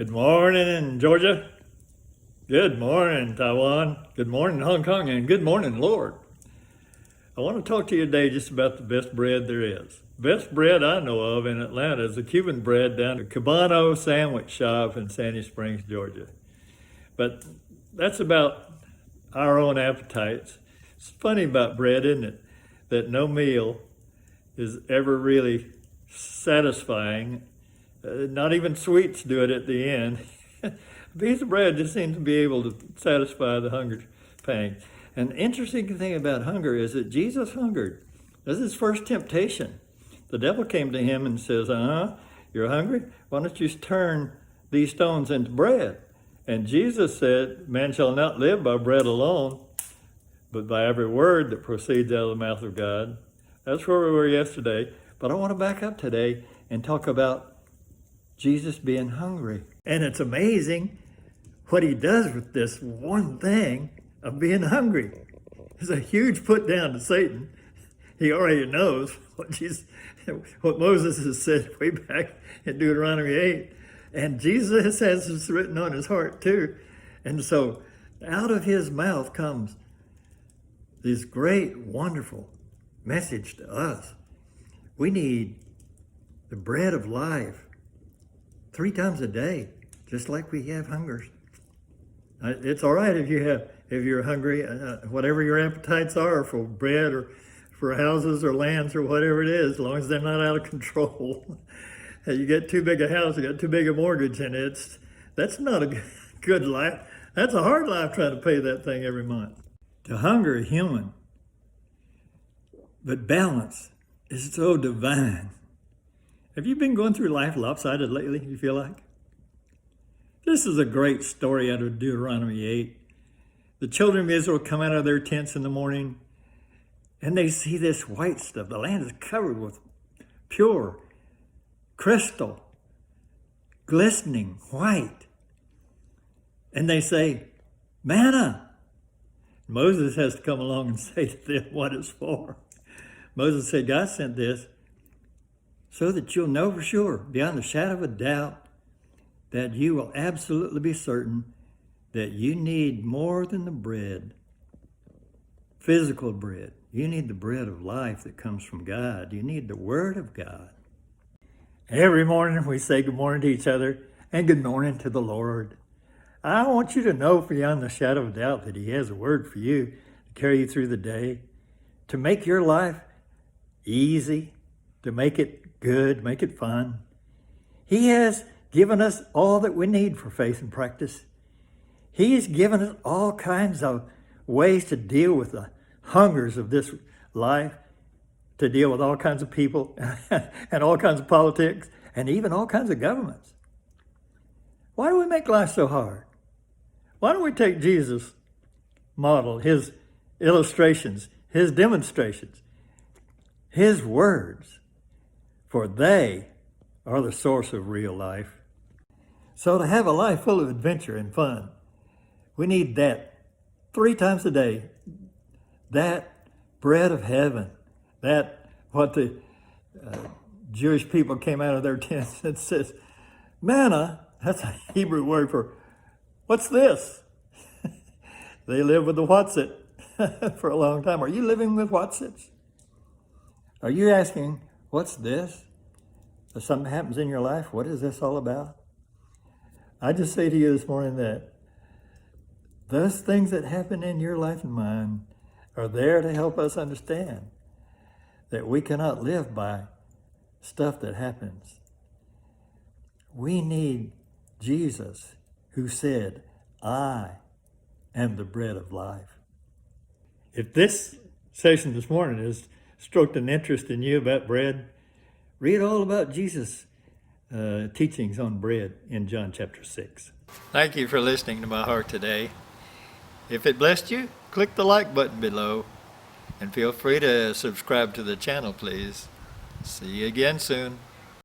Good morning, Georgia. Good morning, Taiwan. Good morning, Hong Kong, and good morning, Lord. I want to talk to you today just about the best bread there is. Best bread I know of in Atlanta is the Cuban bread down at Cabano Sandwich Shop in Sandy Springs, Georgia. But that's about our own appetites. It's funny about bread, isn't it? That no meal is ever really satisfying. Not even sweets do it at the end. A piece of bread just seems to be able to satisfy the hunger pang. And the interesting thing about hunger is that Jesus hungered. This is his first temptation. The devil came to him and says, you're hungry? Why don't you turn these stones into bread? And Jesus said, man shall not live by bread alone, but by every word that proceeds out of the mouth of God. That's where we were yesterday. But I want to back up today and talk about Jesus being hungry. And it's amazing what he does with this one thing of being hungry. It's a huge put down to Satan. He already knows what Moses has said way back in Deuteronomy 8. And Jesus has this written on his heart too. And so out of his mouth comes this great, wonderful message to us. We need the bread of life 3 times a day, just like we have hungers. It's all right if you're hungry, whatever your appetites are for bread or for houses or lands or whatever it is, as long as they're not out of control. You get too big a house, you got too big a mortgage, and that's not a good life. That's a hard life trying to pay that thing every month. To hunger is human, but balance is so divine. Have you been going through life lopsided lately, you feel like? This is a great story out of Deuteronomy 8. The children of Israel come out of their tents in the morning and they see this white stuff. The land is covered with pure, crystal, glistening white. And they say, manna. Moses has to come along and say to them what it's for. Moses said, God sent this so that you'll know for sure, beyond the shadow of a doubt, that you will absolutely be certain that you need more than the bread, physical bread. You need the bread of life that comes from God. You need the Word of God. Every morning we say good morning to each other and good morning to the Lord. I want you to know beyond the shadow of a doubt that he has a word for you to carry you through the day, to make your life easy, to make it good, make it fun. He has given us all that we need for faith and practice. He's given us all kinds of ways to deal with the hungers of this life, to deal with all kinds of people and all kinds of politics and even all kinds of governments. Why do we make life so hard? Why don't we take Jesus' model, his illustrations, his demonstrations, his words, for they are the source of real life. So to have a life full of adventure and fun, we need that 3 times a day, that bread of heaven, that what the Jewish people came out of their tents and says, manna, that's a Hebrew word for, what's this? They live with the what's it for a long time. Are you living with what's it? Are you asking, what's this? If something happens in your life, what is this all about? I just say to you this morning that those things that happen in your life and mine are there to help us understand that we cannot live by stuff that happens. We need Jesus, who said, I am the bread of life. If this session this morning has stroked an interest in you about bread, read all about Jesus' teachings on bread in John chapter 6. Thank you for listening to my heart today. If it blessed you, click the like button below and feel free to subscribe to the channel, please. See you again soon.